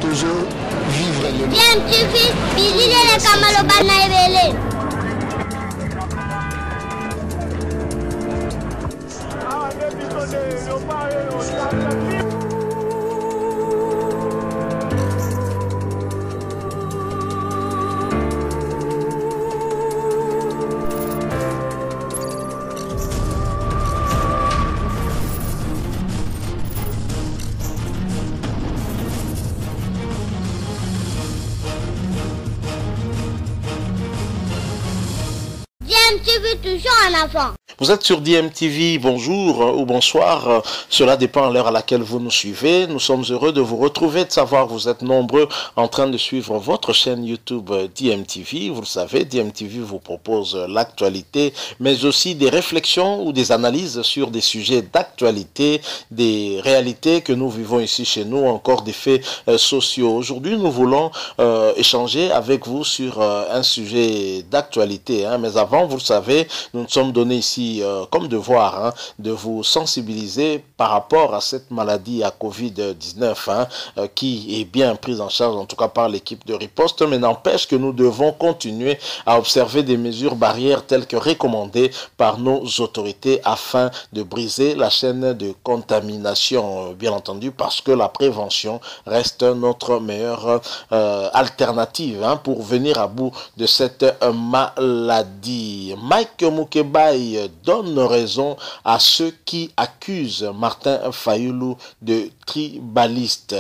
toujours vivre le DMTV, bilile kamalo bana ebele. DMTV toujours en avant. Vous êtes sur DMTV, bonjour ou bonsoir, cela dépend à l'heure à laquelle vous nous suivez. Nous sommes heureux de vous retrouver, de savoir que vous êtes nombreux en train de suivre votre chaîne YouTube DMTV. Vous le savez, DMTV vous propose l'actualité, mais aussi des réflexions ou des analyses sur des sujets d'actualité, des réalités que nous vivons ici chez nous, encore des faits sociaux. Aujourd'hui, nous voulons échanger avec vous sur un sujet d'actualité, mais avant, vous le savez, nous nous sommes donnés ici comme devoir de vous sensibiliser par rapport à cette maladie à Covid-19 qui est bien prise en charge en tout cas par l'équipe de riposte, mais n'empêche que nous devons continuer à observer des mesures barrières telles que recommandées par nos autorités afin de briser la chaîne de contamination, bien entendu, parce que la prévention reste notre meilleure alternative pour venir à bout de cette maladie. Mike Mukebai donne raison à ceux qui accusent Martin Fayulu de tribaliste.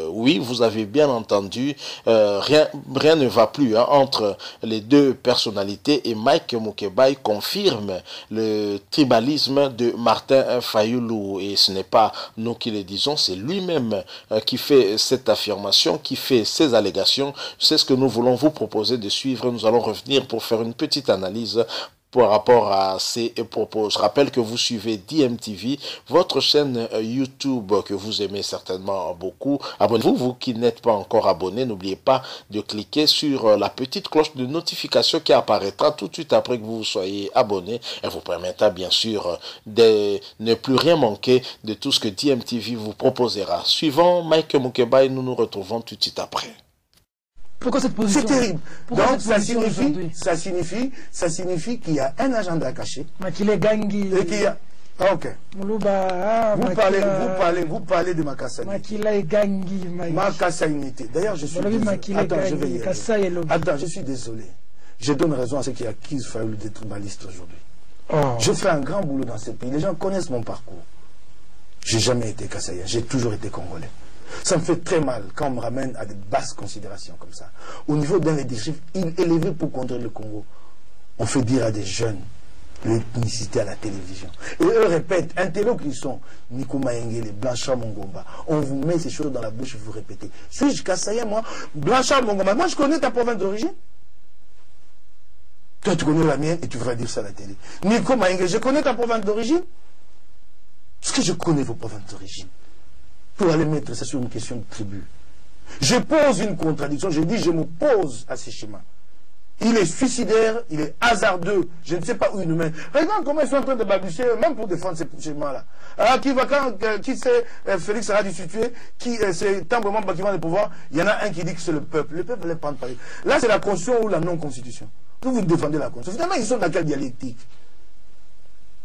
Oui, vous avez bien entendu, rien ne va plus entre les deux personnalités et Mike Mukebai confirme le tribalisme de Martin Fayulu et ce n'est pas nous qui le disons, c'est lui-même qui fait cette affirmation, qui fait ces allégations. C'est ce que nous voulons vous proposer de suivre. Nous allons revenir pour faire une petite analyse par rapport à ces propos. Je rappelle que vous suivez DMTV, votre chaîne YouTube que vous aimez certainement beaucoup. Abonnez-vous, vous qui n'êtes pas encore abonné, n'oubliez pas de cliquer sur la petite cloche de notification qui apparaîtra tout de suite après que vous soyez abonné. Elle vous permettra bien sûr de ne plus rien manquer de tout ce que DMTV vous proposera. Suivant Mike Mukebai, nous nous retrouvons tout de suite après. Pourquoi cette position? C'est terrible. Pourquoi Donc ça signifie qu'il y a un agenda caché. Makile Gangi. Et qu'il y a... Ah, ok. Muluba, Vous parlez de Makassaïnité. Makila Gangi. Makassaïnité. D'ailleurs, je suis désolé. Attends, je suis désolé. Je donne raison à ceux qui accusent Fayulu d'être tribaliste aujourd'hui. Oh. Je fais un grand boulot dans ce pays. Les gens connaissent mon parcours. J'ai jamais été Kassaïen. J'ai toujours été Congolais. Ça me fait très mal quand on me ramène à des basses considérations comme ça. Au niveau d'un leadership élevé pour contrôler le Congo, on fait dire à des jeunes l'ethnicité à la télévision. Et eux répètent, intello qu'ils sont, Nico Mayengele, Blanchard Mongomba. On vous met ces choses dans la bouche et vous répétez. Suis-je Kassaïen, moi? Blanchard Mongomba, moi je connais ta province d'origine. Toi tu connais la mienne et tu voudrais dire ça à la télé. Nico Mayengele, je connais ta province d'origine. Est-ce que je connais vos provinces d'origine? Pour aller mettre ça sur une question de tribu. Je pose une contradiction, je dis je me pose à ces schémas. Il est suicidaire, il est hasardeux, je ne sais pas où il nous mène. Regarde comment ils sont en train de balbutier, même pour défendre ces schémas-là. Alors, qui c'est Félix Saradi situé, c'est Tambouement Bakiman le pouvoir, il y en a un qui dit que c'est le peuple. Le peuple est pas de Paris. Là, c'est la constitution ou la non-constitution. Vous défendez la constitution. Finalement, ils sont dans quelle dialectique?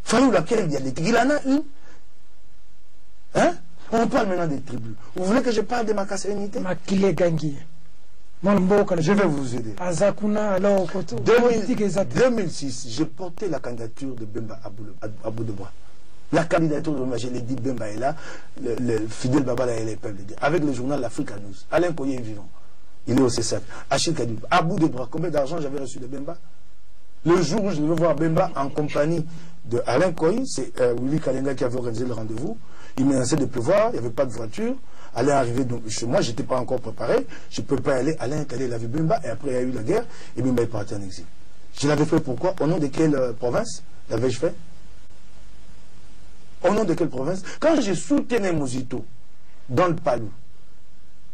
Fallait laquelle dialectique? Il en a une. Hein? On parle maintenant des tribus. Vous voulez que je parle de Makassaïnité? Makile Gangi. Je vais vous aider. 2006, j'ai porté la candidature de Bemba Abou Debois. La candidature de Bemba, je l'ai dit, Bemba est là, le fidèle Baba là, il peut le dire. Avec le journal l'Africa News. Alain Koye est vivant. Il est au CESAC. Achille Kadib. Abou Debois, combien d'argent j'avais reçu de Bemba? Le jour où je devais voir Bemba en compagnie de Alain Koye, c'est Willy Kalenga qui avait organisé le rendez-vous. Il menaçait de pleuvoir, il n'y avait pas de voiture. Alain arrivait donc chez moi, je n'étais pas encore préparé, je ne peux pas y aller. Alain est allé, il a vu Bemba, et après il y a eu la guerre, et Bemba est parti en exil. Je l'avais fait pourquoi? Au nom de quelle province l'avais-je fait? Au nom de quelle province? Quand j'ai soutenu Mozito dans le Palou,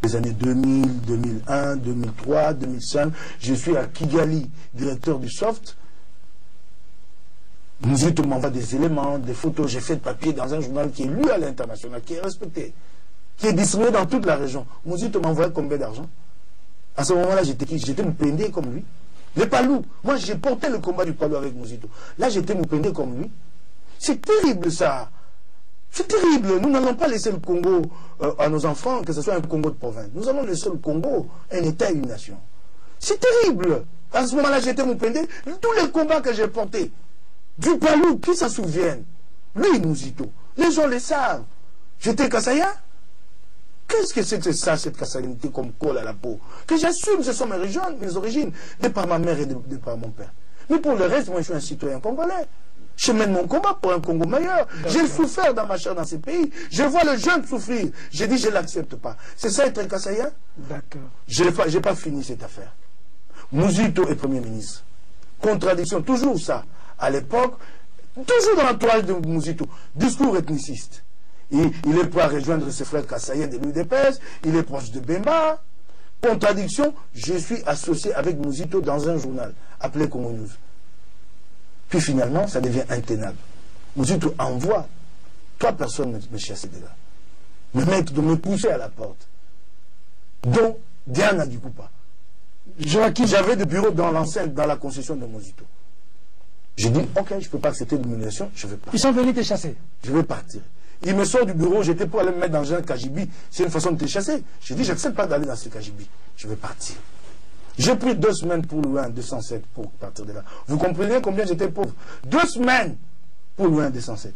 les années 2000, 2001, 2003, 2005, je suis à Kigali, directeur du Soft. Mozito m'envoie des éléments, des photos, j'ai fait de papier dans un journal qui est lu à l'international, qui est respecté. qui est distribué dans toute la région. Mouzito m'envoyait combien d'argent? À ce moment-là, j'étais qui? J'étais Moupendé comme lui. Les Palous. Moi, j'ai porté le combat du Palou avec Mouzito. Là, j'étais Moupendé comme lui. C'est terrible, ça. C'est terrible. Nous n'allons pas laisser le Congo à nos enfants, que ce soit un Congo de province. Nous allons laisser le Congo un État et une nation. C'est terrible. À ce moment-là, j'étais Moupendé. Tous les combats que j'ai portés, du Palou, qui s'en souviennent? Lui, Mouzito. Les gens le savent. J'étais Kassaya. Qu'est-ce que c'est que ça, cette kassaïnité comme colle à la peau? Que j'assume, ce sont mes origines, de par ma mère et de par mon père. Mais pour le reste, moi, je suis un citoyen congolais. Je mène mon combat pour un Congo meilleur. J'ai souffert dans ma chair dans ces pays. Je vois le jeune souffrir. J'ai dit, je ne l'accepte pas. C'est ça être un Kassaïen? D'accord. Je n'ai pas fini cette affaire. Mouzito est Premier ministre. Contradiction, toujours ça. À l'époque, toujours dans l'entourage de Mouzito. Discours ethniciste. Il est prêt à rejoindre ses frères Kassaïens de l'UDPS. Il est proche de Bemba. Contradiction, je suis associé avec Mouzito dans un journal appelé Congo News. Puis finalement, ça devient intenable. Mouzito envoie 3 personnes me chasser de là. Me mettre, de me pousser à la porte. Dont Diana Dikoupa. J'avais des bureaux dans l'enceinte, dans la concession de Mouzito. J'ai dit, ok, je ne peux pas accepter l'humiliation, je vais partir. Ils sont venus te chasser. Je vais partir. Il me sort du bureau, j'étais pour aller me mettre dans un Kajibi. C'est une façon de te chasser. J'ai dit, j'accepte pas d'aller dans ce Kajibi. Je vais partir. J'ai pris 2 semaines pour louer un 207 pour partir de là. Vous comprenez combien j'étais pauvre? 2 semaines pour louer un 207.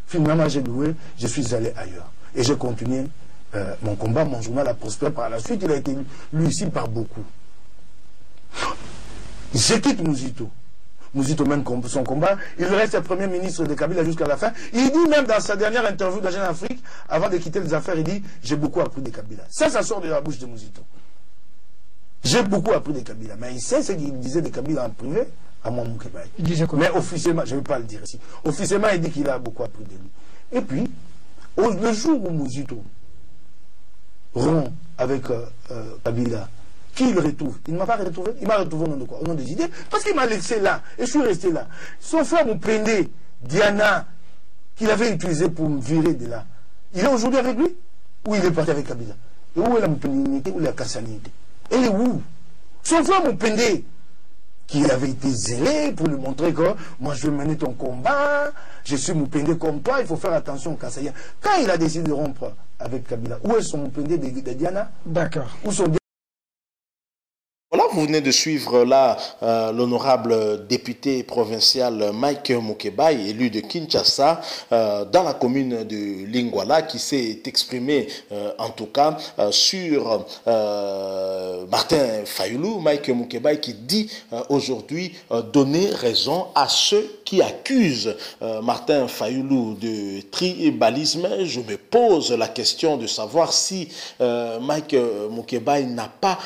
Finalement, j'ai loué, je suis allé ailleurs. Et j'ai continué mon combat, mon journal a prospéré par la suite. Il a été lu ici par beaucoup. Je quitte Mouzito. Mouzito mène son combat. Il reste le Premier ministre de Kabila jusqu'à la fin. Il dit même dans sa dernière interview d'Agent Afrique, avant de quitter les affaires, il dit, j'ai beaucoup appris de Kabila. Ça sort de la bouche de Mouzito. J'ai beaucoup appris de Kabila. Mais il sait ce qu'il disait de Kabila en privé à mon Moukebaï. Il disait quoi? Mais officiellement, je ne vais pas le dire ici. Officiellement, il dit qu'il a beaucoup appris de lui. Et puis, le jour où Mouzito rompt avec Kabila, qui il retrouve? Il ne m'a pas retrouvé. Il m'a retrouvé au nom de quoi? Au nom des idées. Parce qu'il m'a laissé là. Et je suis resté là. Son frère Moupendé, Diana, qu'il avait utilisé pour me virer de là. Il est aujourd'hui avec lui? Ou il est parti avec Kabila? Et où est la Moupendé? Où est la Kassanité? Elle est où? Son frère Moupendé, qui avait été zélé pour lui montrer que moi je vais mener ton combat, je suis Moupendé comme toi, il faut faire attention aux Kassaïens. Quand il a décidé de rompre avec Kabila, où est son Moupendé de Diana? D'accord. Où sont Voilà, vous venez de suivre là l'honorable député provincial Mike Mukebai, élu de Kinshasa, dans la commune de Lingwala, qui s'est exprimé en tout cas sur Martin Fayoulou. Mike Mukebai qui dit aujourd'hui donner raison à ceux qui accusent Martin Fayoulou de tribalisme. Je me pose la question de savoir si Mike Mukebai n'a pas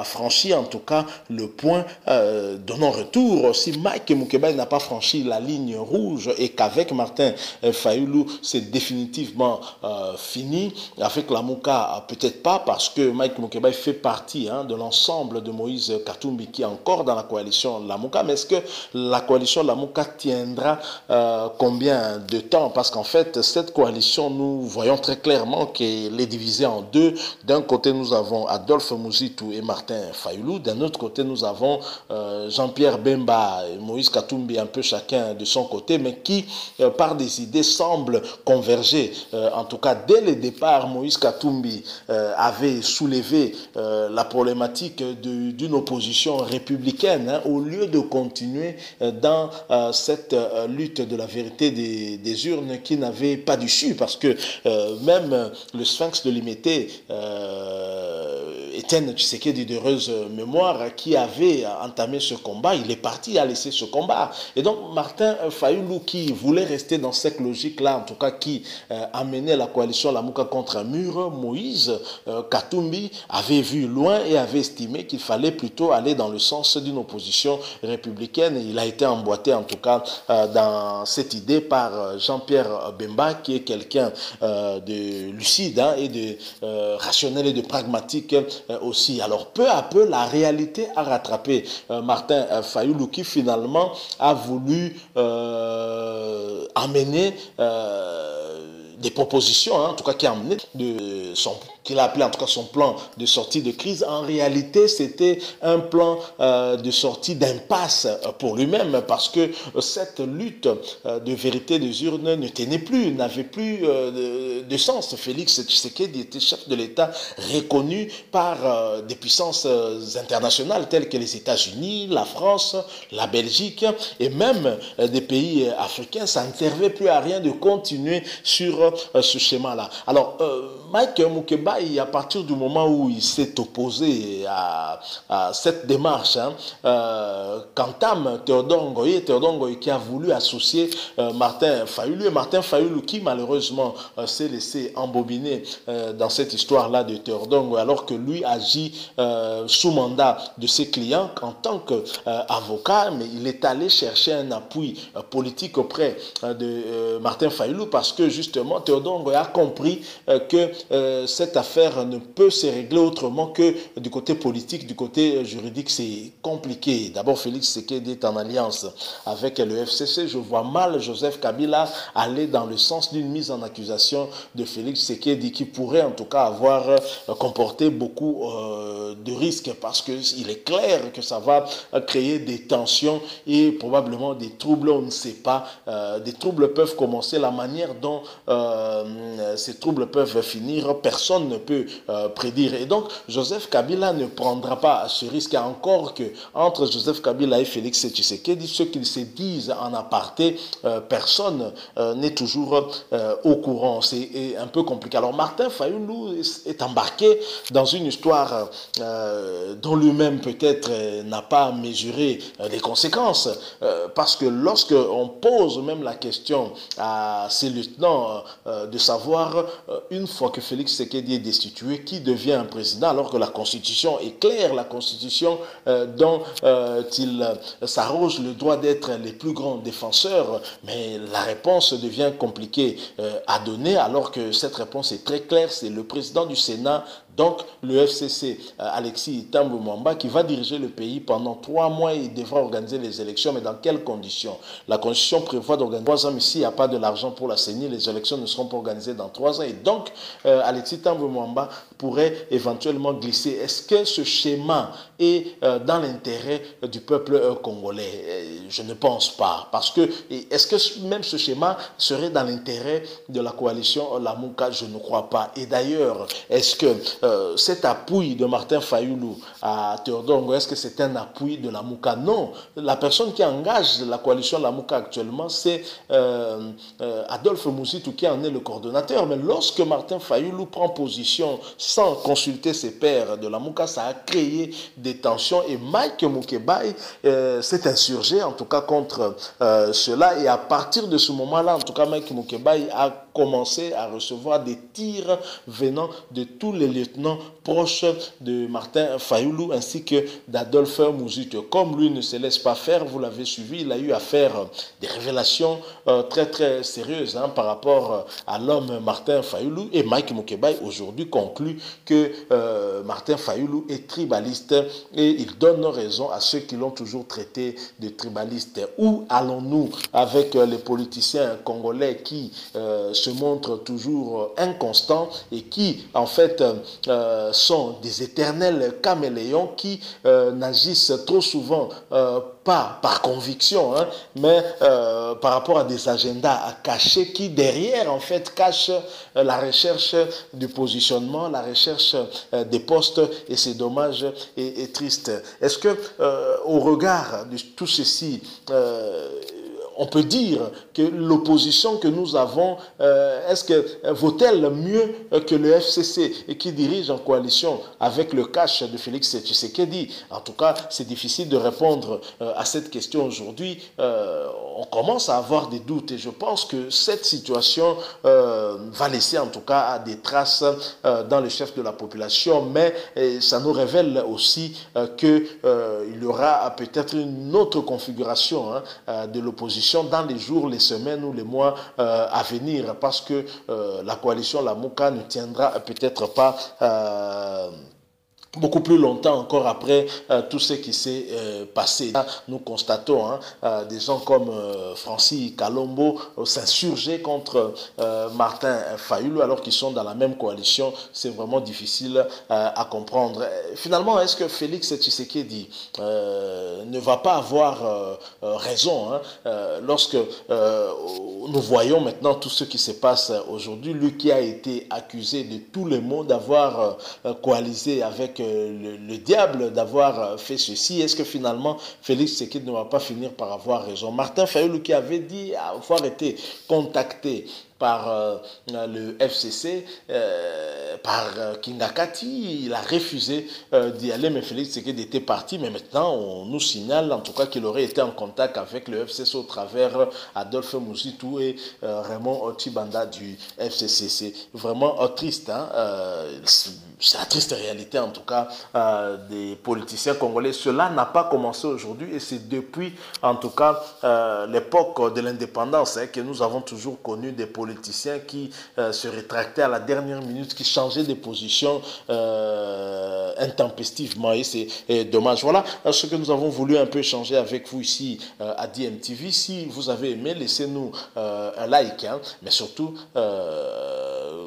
franchi en tout cas le point de non-retour. Si Mike Mukebai n'a pas franchi la ligne rouge et qu'avec Martin Fayoulou c'est définitivement fini, avec la Mouka peut-être pas, parce que Mike Mukebai fait partie de l'ensemble de Moïse Katumbi qui est encore dans la coalition Lamouka. Mais est-ce que la coalition Lamouka tiendra combien de temps? Parce qu'en fait cette coalition, nous voyons très clairement qu'elle est divisée en deux. D'un côté nous avons Adolphe Mouzitou et Martin Fayoulou, d'un autre côté nous avons Jean-Pierre Bemba et Moïse Katumbi, un peu chacun de son côté, mais qui par des idées semblent converger. En tout cas dès le départ, Moïse Katumbi avait soulevé la problématique d'une opposition républicaine, au lieu de continuer dans cette lutte de la vérité des urnes qui n'avait pas d'issue, parce que même le Sphinx de Limité, Étienne Tshisekedi d'heureuse mémoire, qui avait entamé ce combat, il est parti, a laissé ce combat. Et donc Martin Fayoulou, qui voulait rester dans cette logique-là, en tout cas qui amenait la coalition Lamouka contre un mur, Moïse Katumbi avait vu loin et avait estimé qu'il fallait plutôt aller dans le sens d'une opposition républicaine. Et il a été emboîté en tout cas dans cette idée par Jean-Pierre Bemba, qui est quelqu'un de lucide et de rationnel et de pragmatique aussi. Alors peu à peu, la réalité a rattrapé Martin Fayoulou, qui finalement a voulu amener des propositions, hein, en tout cas qui a amené qu'il a appelé en tout cas son plan de sortie de crise. En réalité, c'était un plan de sortie d'impasse pour lui-même, parce que cette lutte de vérité des urnes ne tenait plus, n'avait plus de sens. Félix Tshisekedi était chef de l'État reconnu par des puissances internationales telles que les États-Unis, la France, la Belgique et même des pays africains. Ça ne servait plus à rien de continuer sur ce schéma-là. Alors, Mike Moukebaï, à partir du moment où il s'est opposé à cette démarche, qu'entame Théodore Ngoyi qui a voulu associer Martin Fayulu, et Martin Fayulu qui malheureusement s'est laissé embobiner dans cette histoire-là de Théodore Ngoyi, alors que lui agit sous mandat de ses clients en tant qu'avocat, mais il est allé chercher un appui politique auprès de Martin Fayulu, parce que justement Théodore Ngoyi a compris que cette affaire ne peut se régler autrement que du côté politique, du côté juridique. C'est compliqué. D'abord, Félix Tshisekedi est en alliance avec le FCC. Je vois mal Joseph Kabila aller dans le sens d'une mise en accusation de Félix Tshisekedi qui pourrait en tout cas avoir comporté beaucoup de risques, parce qu'il est clair que ça va créer des tensions et probablement des troubles, on ne sait pas. Des troubles peuvent commencer, la manière dont ces troubles peuvent finir, personne ne peut prédire. Et donc, Joseph Kabila ne prendra pas ce risque, encore que entre Joseph Kabila et Félix Tshisekedi, ce qu'ils se disent en aparté, personne n'est toujours au courant. C'est un peu compliqué. Alors, Martin Fayulu est embarqué dans une histoire dont lui-même peut-être n'a pas mesuré les conséquences, parce que lorsque on pose même la question à ces lieutenants de savoir, une fois que Félix Tshisekedi est destitué, qui devient un président, alors que la Constitution est claire, la Constitution dont il s'arroge le droit d'être les plus grands défenseurs, mais la réponse devient compliquée à donner, alors que cette réponse est très claire, c'est le président du Sénat, donc le FCC, Alexis Thambwe Mwamba, qui va diriger le pays pendant 3 mois. Il devra organiser les élections, mais dans quelles conditions? La Constitution prévoit d'organiser 3 ans, mais s'il n'y a pas de l'argent pour la CENI, les élections ne seront pas organisées dans 3 ans. Et donc, Alexis Thambwe Mwamba pourrait éventuellement glisser. Est-ce que ce schéma est dans l'intérêt du peuple congolais? Je ne pense pas. Parce que, est-ce que même ce schéma serait dans l'intérêt de la coalition Lamuka? Je ne crois pas. Et d'ailleurs, est-ce que cet appui de Martin Fayulu à Théodore Ngoyi, est-ce que c'est un appui de Lamuka? Non. La personne qui engage la coalition Lamuka actuellement, c'est Adolphe Mouzitou, qui en est le coordonnateur. Mais lorsque Martin Fayulu prend position sans consulter ses pairs de Lamuka, ça a créé des tensions, et Mike Moukebaï s'est insurgé en tout cas contre cela, et à partir de ce moment-là, en tout cas Mike Moukebaï a commencé à recevoir des tirs venant de tous les lieutenants proches de Martin Fayulu ainsi que d'Adolphe Mouzitou. Comme lui ne se laisse pas faire, vous l'avez suivi, il a eu à faire des révélations très très sérieuses par rapport à l'homme Martin Fayulu, et Mike Moukebaï aujourd'hui conclut que Martin Fayulu est tribaliste, et il donne raison à ceux qui l'ont toujours traité de tribaliste. Où allons-nous avec les politiciens congolais qui se montrent toujours inconstants et qui en fait sont des éternels caméléons qui n'agissent trop souvent pas par conviction, mais par rapport à des agendas à cacher, qui derrière en fait cachent la recherche du positionnement, la recherche des postes, et c'est dommage et triste. Est-ce que au regard de tout ceci, on peut dire que l'opposition que nous avons, est-ce que vaut-elle mieux que le FCC, et qui dirige en coalition avec le cash de Félix Tshisekedi? En tout cas, c'est difficile de répondre à cette question aujourd'hui. On commence à avoir des doutes, et je pense que cette situation va laisser en tout cas des traces dans le chef de la population, mais ça nous révèle aussi qu'il y aura peut-être une autre configuration de l'opposition dans les jours, les semaines ou les mois à venir, parce que la coalition Lamuka ne tiendra peut-être pas beaucoup plus longtemps encore après tout ce qui s'est passé. Là, nous constatons des gens comme Francis Kalombo s'insurger contre Martin Fayulu alors qu'ils sont dans la même coalition. C'est vraiment difficile à comprendre. Finalement, est-ce que Félix Tshisekedi ne va pas avoir raison lorsque nous voyons maintenant tout ce qui se passe aujourd'hui, lui qui a été accusé de tous les maux d'avoir coalisé avec le diable, d'avoir fait ceci. Est-ce que finalement Félix Tshisekedi ne va pas finir par avoir raison? Martin Fayulu qui avait dit avoir été contacté par le FCC, par Kingakati, il a refusé d'y aller, mais Félix Tshisekedi était parti, mais maintenant on nous signale en tout cas qu'il aurait été en contact avec le FCC au travers Adolphe Mouzitou et Raymond Tibanda du FCC. C'est vraiment triste, c'est la triste réalité en tout cas des politiciens congolais. Cela n'a pas commencé aujourd'hui et c'est depuis en tout cas l'époque de l'indépendance que nous avons toujours connu des politiciens qui se rétractaient à la dernière minute, qui changeaient de position intempestivement et c'est dommage. Voilà ce que nous avons voulu un peu échanger avec vous ici à DMTV. Si vous avez aimé, laissez-nous un like, mais surtout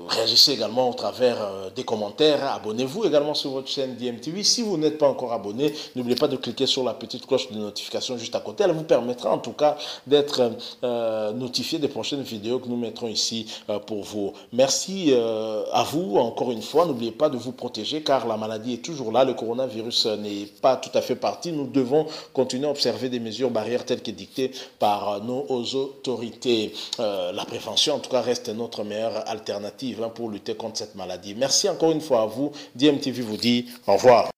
réagissez également au travers des commentaires. Abonnez-vous également sur votre chaîne DMTV. Si vous n'êtes pas encore abonné, n'oubliez pas de cliquer sur la petite cloche de notification juste à côté. Elle vous permettra en tout cas d'être notifié des prochaines vidéos que nous mettrons ici pour vous. Merci à vous encore une fois. N'oubliez pas de vous protéger car la maladie est toujours là. Le coronavirus n'est pas tout à fait parti. Nous devons continuer à observer des mesures barrières telles que dictées par nos autorités. La prévention en tout cas reste notre meilleure alternative pour lutter contre cette maladie. Merci encore une fois à vous. DMTV vous dit au revoir.